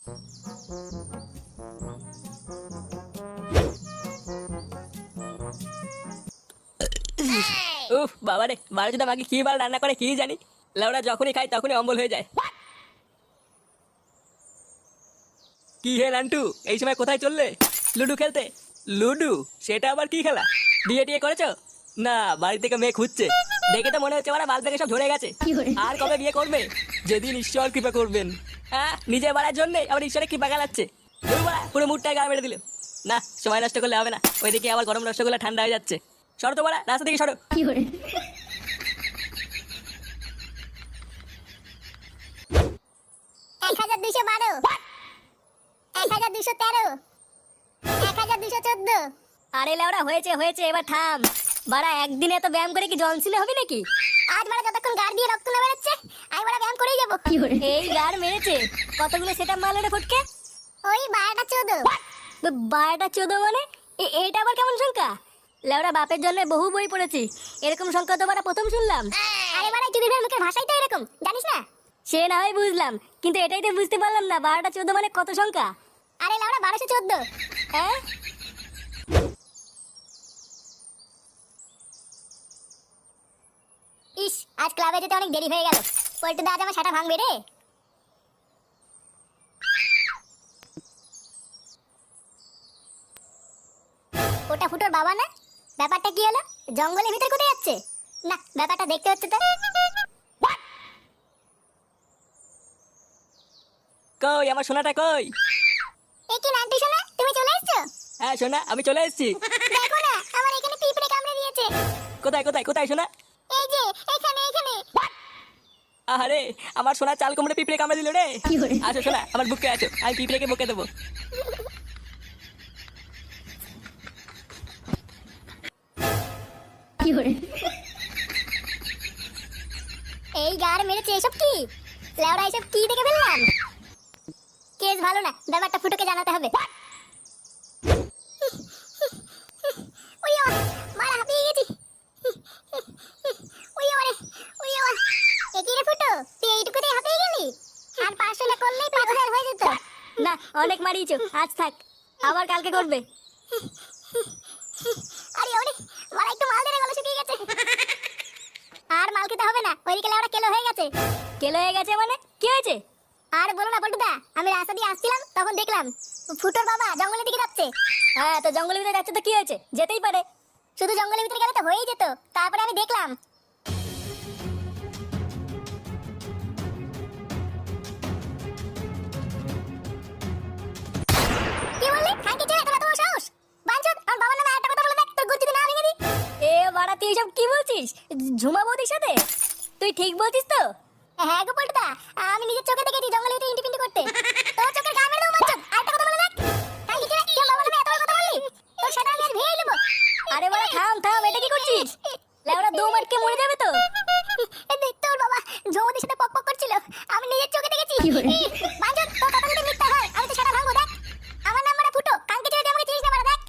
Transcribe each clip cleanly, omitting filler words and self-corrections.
উফ বাবা রে, বারো যদি আমাকে কি বাল রান্না করে কি জানি, লেওরা যখনই খাই তখনই অম্বল হয়ে যায়। কি হে নান্টু, এই সময় কোথায় চললে? লুডু খেলতে? লুডু? সেটা আবার কি খেলা? বিয়ে টিয়ে করেছো? না, বাড়ি থেকে মেয়ে খুঁজছে। দেখে তো মনে হচ্ছে ওরা মাল থেকে সব ঝরে গেছে। আর কবে বিয়ে করবে? যেদিন ঈশ্বর কৃপা করবেন। হ্যাঁ, নিজে বাড়ার জন্য আবার ঈশ্বরের কৃপা গালাচ্ছে। পুরো মুডটাই গা মেরে দিল। না, সময় নষ্ট করলে হবে না, ওইদিকে আবার গরম রসগোল্লা ঠান্ডা হয়ে যাচ্ছে। সরো তো বাড়া, রাস্তা থেকে সরো। 1212, 1213, 1214। আরে লেওরা হয়েছে হয়েছে, এবার থাম। বাড়া একদিনে এত ব্যায়াম করে কি জনশীল হবে নাকি? আজ মানে যতক্ষণ গাড় দিয়ে রক্ত না বেরোচ্ছে আমি বড় ব্যায়াম করেই যাবো। এই গার মেরেছে? কতগুলো সেটা মারলো রে ফটকে? ওই 12টা 14। 12টা 14 মানে? এইটা আবার কেমন সংখ্যা? লেওরা বাপের জন্য বহু বই পড়েছি, এরকম সংখ্যা তো বাড়া প্রথম শুনলাম। আরে বাড়া চুদির মুখের ভাষাই তো এরকম, জানিস না? সে না হয় বুঝলাম, কিন্তু এটাই তো বুঝতে পারলাম না 12টা 14 মানে কত সংখ্যা। আরে লাউড়া 1214। হ্যাঁ, ইস, আজ ক্লাবে যেতে অনেক দেরি হয়ে গেল। পল্টু দা আজ আমার সেটা ভাঙবে রে। ওটা ফুটোর বাবা না? ব্যাপারটা কি হলো? জঙ্গলের ভিতর কোথায় যাচ্ছে? না, ব্যাপারটা দেখতে হচ্ছে তো। কই আমার সোনাটা কই? এ কি নান্টু সোনা, তুমি চলে এসেছো? হ্যাঁ সোনা, আমি চলে এসেছি। দেখো না, আমার এখানে পিঁপড়ে কামড়ে দিয়েছে। কোথায় কোথায় কোথায় সোনা? এই যে এখানে এখানে। আরে, আমার সোনা চাল কুমড়ে পিঁপড়ে কামড়ে দিল রে। আসো সোনা, আমার বুকে আছো, আমি পিঁপড়েকে বকে দেবো। এই গার মেরেছে, এসব কি? লেওড়া এসব কি দেখে ফেললাম? কেস ভালো না, ব্যাপারটা ফুটোকে জানাতে হবে। ওই মারা হাঁপিয়ে গেছি। ওই আমারে, ওই আমার। একই রে ফুটো, তুই এইটুকুতেই হাঁপিয়ে গেলি? আর 500 না করলেই 5000 হয়ে যেত। না অনেক মারিয়েছো, আজ থাক, আবার কালকে করবে। আরে ওরে, মারা একটু মাল দে রে, গলা শুকিয়ে গেছে। আর মাল খেতে হবে না, ওইদিকে লেওড়া কেলো হয়ে গেছে। কেলো হয়ে গেছে মানে কি হয়েছে? আর বলো না পল্টুদা, আমি রাস্তা দিয়ে আসছিলাম তখন দেখলাম ফুটোর বাবা জঙ্গলের দিকে যাচ্ছে। হ্যাঁ, তো জঙ্গলের ভিতরে যাচ্ছে তো কি হয়েছে, যেতেই পারে। শুধু জঙ্গলের ভিতরে গেলে তো হয়েই যেত, তারপরে আমি দেখলাম। কি বললি? খাইতে চলে তোরা, তোমার সাহস? বাঞ্চোদ, আমার বাবার নামে একটা কথা বলে দেখ, তোর গুচ্ছিতে না ভেঙে দি। এ বাড়া, তুই এসব কি বলছিস? ঝুমা বৌদির সাথে? তুই ঠিক বলছিস তো? হ্যাঁ গো পল্টুদা, আমি নিজের চোখে দেখেছি জঙ্গলের ভিতরে ইন্টি পিন্টি করতে। তোর চোখের গা মেরে দেবো বাঞ্চোদ, আরেকটা কথা বলে দেখ। খাইতে চলে কেউ বাবার নামে এত বড় কথা বললি? তোর সেটা আমি আজ ভেঙে দেবো। আরে বাড়া থাম থাম, এটা কি করছিস? লেওরা দম আটকে মরে যাবে তো। তোর বাবা জমদির সাথে পক পক করছিল, আমি নিজের চোখে দেখেছি। বাঞ্চোদ, তোর কথা যদি মিথ্যা হয় আমি তো সেটা ভাঙবো। দেখ, আমার নাম মানে ফুটো, কালকে চলে তুই আমাকে চিনিস না মানে দেখ।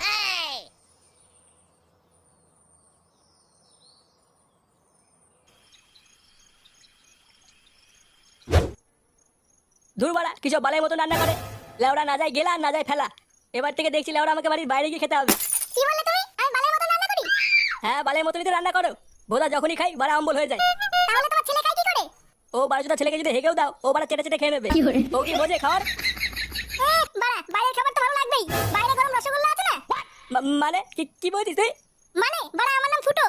ধুর বাড়া, কি সব বালের মতো রান্না করে। লেওড়া না যায় গেলা আর না যায় ফেলা। এবার থেকে দেখছি লেওড়া আমাকে বাড়ির বাইরে গিয়ে খেতে হবে। কি বললে তুমি? আমি বালের মতো রান্না করি? হ্যাঁ, বালের মতনই তো রান্না করো। ভোলা যখনই খাই বাড়া অম্বল হয়ে যায়। তাহলে তোমার ছেলে খায় কি করে? ও বারোটা ছেলেকে যদি হেগেও দাও, ও বাড়া চেটে চেটে খেয়ে নেবে। ও কি বোঝে খাওয়ার? বাড়া, বাইরের খাবার তো ভালো লাগবেই। বাইরে গরম রসগোল্লা আছে না? মানে কি কি বলছিস তুই? মানে বাড়া, আমার নাম ফুটো।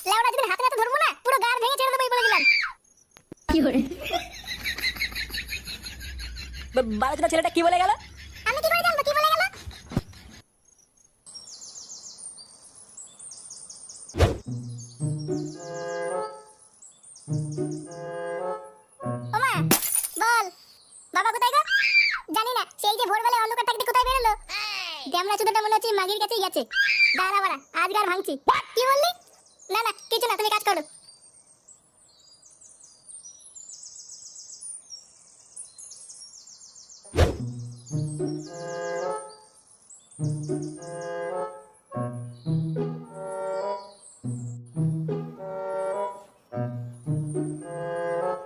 লেওড়া যদি হাতে হাতে ধরবো না, পুরো গাড় ভেঙে ছেড়ে দেবো, এই বলে দিলাম। বারোটা ছেলেটা কি বলে গেল? আমি কি করে জানবো কি বলে গেল? ওমা, বল। বাবা কোথায় গো? জানি না, সেই যে ভোরবেলায় অন্ধকার থাকতে কোথায় বেরোলো। ড্যামরা চুদাটা মনে হচ্ছে মাগির কাছেই গেছে। দাঁড়া বাড়া, আজ গার ভাঙছি। কি বললি? না না, কিছু না, তুমি কাজ করো।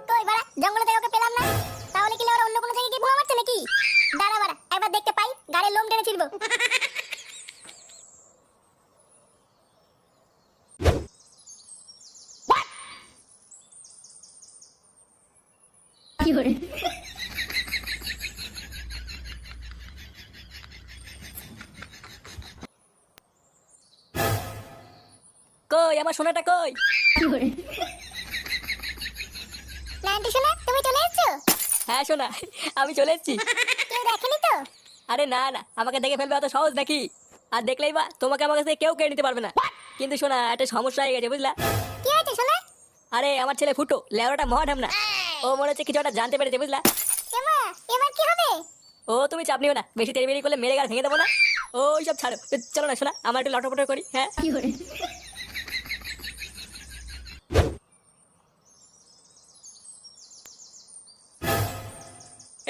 কই বাড়া, জঙ্গলে থেকে ওকে পেলাম না। তাহলে কি ওরা অন্য কোনো জায়গায় গিয়ে বোমা মারছে নাকি? দাঁড়া কই আমার সোনাটা কই? নান্টু শোনা, তুমি চলে এসেছো? হ্যাঁ সোনা, আমি চলে এসেছি। কেউ দেখেনি তো? আরে না না, আমাকে দেখে ফেলবে অত সহজ নাকি? আর দেখলেই বা তোমাকে আমার কাছে কেউ কেড়ে নিতে পারবে না। কিন্তু শোনা, একটা সমস্যা হয়ে গেছে বুঝলা? কি হয়েছে শোনা? আরে আমার ছেলে ফুটো লেওড়াটা মহাঢামনা, ও মনে হচ্ছে কিছু একটা জানতে পেরেছে বুঝলা? এমা, এবার কি হবে? ও তুমি চাপ নিও না, বেশি তেড়ি করলে মেরে গাল ভেঙে দেবো না। ওই সব ছাড়ো, চলো না শোনা, আমার একটু লটপট করি। হ্যাঁ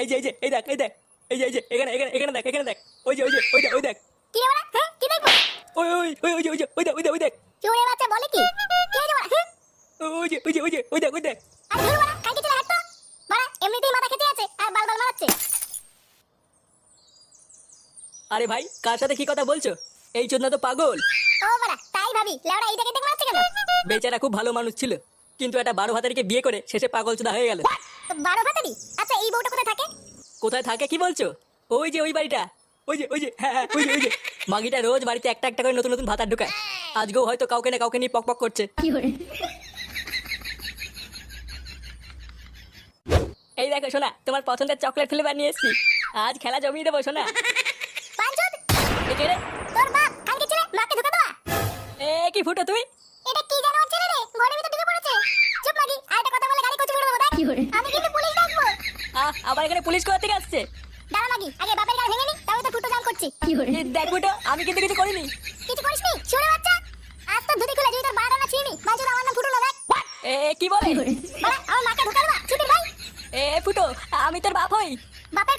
এই যে এই দেখ এই দেখ, এই যে এখানে এখানে এখানে দেখ, এখানে দেখ, ওই যে ওই দেখ, কি রে বড়া? হ্যাঁ, কি দেখবো? ওই দেখ, চোরে বাচ্চা বলে কি? কি হয়েছে বড়া? হ্যাঁ? ওই দেখ। আরে ধুর বড়া, কালকে চলে হাঁট তো। বড়া, এমনিতেই মাথা খেতে আছে আর বাল মারাচ্ছে। আরে ভাই, কার সাথে কি কথা বলছো? এই চোদনা তো পাগল। ও বড়া, তাই ভাবি, লেওড়া এইটাকে দেখ মারছে কেন? বেচারা খুব ভালো মানুষ ছিল, কিন্তু একটা 12 ভাতারিকে বিয়ে করে শেষে পাগল চোদা হয়ে গেল। 12 ভাতারি? আচ্ছা, এই বউটা কোথায় থাকে? কোথায় থাকে কি বলছো? ওই যে ওই বাড়িটা, ওই যে হ্যাঁ ওই যে মাগিটা রোজ বাড়িতে একটা একটা করে নতুন নতুন ভাতার ঢুকায়। আজকেও হয়তো কাউকে না কাউকে নিয়ে পক করছে। এই দেখো সোনা, তোমার পছন্দের চকলেট ফ্লেভার নিয়ে এসেছি, আজ খেলা জমিয়ে দেবো সোনা। পাঁচুদ, এ কে রে? তোর বাপ কালকে ছেলে মাকে ধোকা দেওয়া। এ কি ফুটো তুই? এটা কি জানোয়ার ছেলে রে, ঘরের ভিতর ঢুকে পড়েছে। চুপ মাগি, আর একটা কথা বলে গাড়ি কোচে করে দেবো দেখ। আমি কিন্তু পুলিশ ডাকবো। আবার এখানে পুলিশ কোথা থেকে আসছে? দাঁড়া মাগি, আগে বাপের গাল ভেঙে নি, তারপর তো ফুটো জাল করছি। এ দেখ ফুটো, আমি কিন্তু কিছু করিনি। কিছু করিসনি চোরে বাচ্চা? আজ তো ধুতি খুলে যদি তোর বারোটা না ছিঁড়ি, বাঁচুদ আমার নাম ফুটো না দেখ। এ কি বলে? বড়া, আমার মাকে ধোকা দেওয়া ছুটির ভাই। এ ফুটো, আমি তোর বাপ হই। বাপের